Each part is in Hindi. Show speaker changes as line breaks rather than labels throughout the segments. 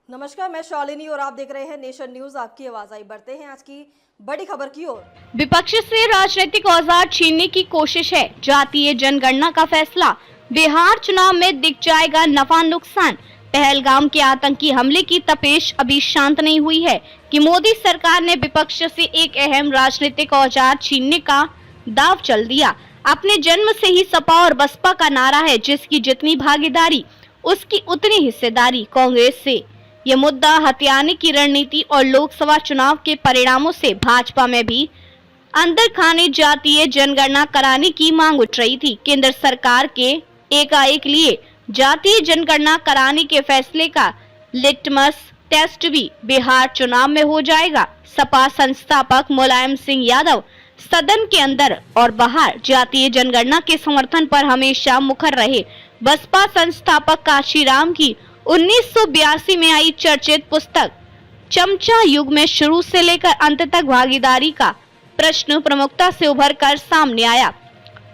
नमस्कार, मैं शालिनी और आप देख रहे हैं नेशन न्यूज। आपकी आवाज आई। बढ़ते हैं आज की बड़ी खबर की ओर।
विपक्ष से राजनीतिक औजार छीनने की कोशिश है। जातीय जनगणना का फैसला, बिहार चुनाव में दिख जाएगा नफा नुकसान। पहलगाम के आतंकी हमले की तपेश अभी शांत नहीं हुई है कि मोदी सरकार ने विपक्ष से एक अहम राजनीतिक औजार छीनने का दांव चल दिया। अपने जन्म से ही सपा और बसपा का नारा है, जिसकी जितनी भागीदारी उसकी उतनी हिस्सेदारी कांग्रेस से। ये मुद्दा हथियाने की रणनीति और लोकसभा चुनाव के परिणामों से भाजपा में भी अंदर खाने जातीय जनगणना कराने की मांग उठ रही थी। केंद्र सरकार के एकाएक लिए जातीय जनगणना कराने के फैसले का लिटमस टेस्ट भी बिहार चुनाव में हो जाएगा। सपा संस्थापक मुलायम सिंह यादव सदन के अंदर और बाहर जातीय जनगणना के समर्थन पर हमेशा मुखर रहे। बसपा संस्थापक काशीराम की 1982 में आई चर्चित पुस्तक चमचा युग में शुरू से लेकर अंत तक भागीदारी का प्रश्न प्रमुखता से उभर कर सामने आया।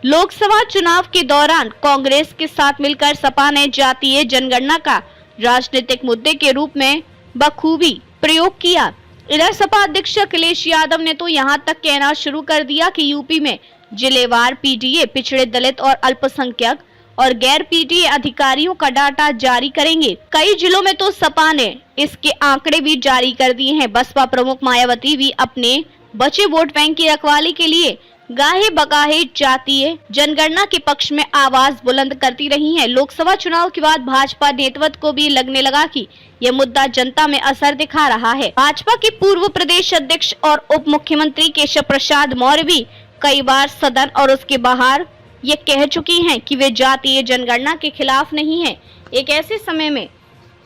लोकसभा चुनाव के दौरान कांग्रेस के साथ मिलकर सपा ने जातीय जनगणना का राजनीतिक मुद्दे के रूप में बखूबी प्रयोग किया। इधर सपा अध्यक्ष अखिलेश यादव ने तो यहां तक कहना शुरू कर दिया कि यूपी में जिलेवार पीडीए पिछड़े दलित और अल्पसंख्यक और गैर पीडीए अधिकारियों का डाटा जारी करेंगे। कई जिलों में तो सपा ने इसके आंकड़े भी जारी कर दिए हैं। बसपा प्रमुख मायावती भी अपने बचे वोट बैंक की रखवाली के लिए गाहे बगाहे जातीय जनगणना के पक्ष में आवाज बुलंद करती रही हैं। लोकसभा चुनाव के बाद भाजपा नेतृत्व को भी लगने लगा कि यह मुद्दा जनता में असर दिखा रहा है। भाजपा के पूर्व प्रदेश अध्यक्ष और उप मुख्यमंत्री केशव प्रसाद मौर्य भी कई बार सदन और उसके बाहर ये कह चुकी हैं कि वे जातीय जनगणना के खिलाफ नहीं हैं। एक ऐसे समय में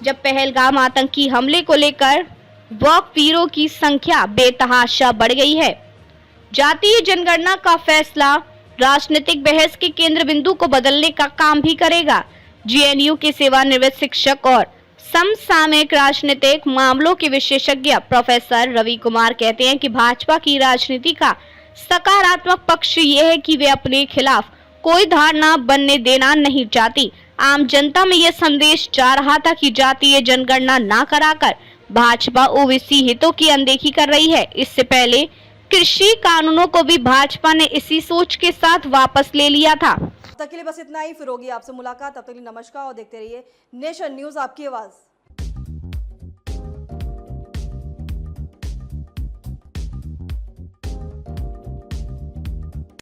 जब पहलगाम आतंकी हमले को लेकर वाकफीरों की संख्या बेतहाशा बढ़ गई है। जातीय जनगणना का फैसला राजनीतिक बहस के केंद्र बिंदु को बदलने का काम भी करेगा। जेएनयू के सेवानिवृत्त शिक्षक और समसामयिक राजनीतिक मामलों के विशेषज्ञ प्रोफेसर रवि कुमार कहते हैं कि भाजपा की राजनीति का सकारात्मक पक्ष ये है कि वे अपने खिलाफ कोई धारणा बनने देना नहीं चाहती। आम जनता में यह संदेश जा रहा था कि जातीय जनगणना ना कराकर भाजपा ओबीसी हितों की अनदेखी कर रही है। इससे पहले कृषि कानूनों को भी भाजपा ने इसी सोच के साथ वापस ले लिया था।
तब तक के लिए बस इतना ही। फिर होगी आपसे मुलाकात। तब तक के लिए नमस्कार और देखते रहिए नेशन न्यूज, आपकी आवाज।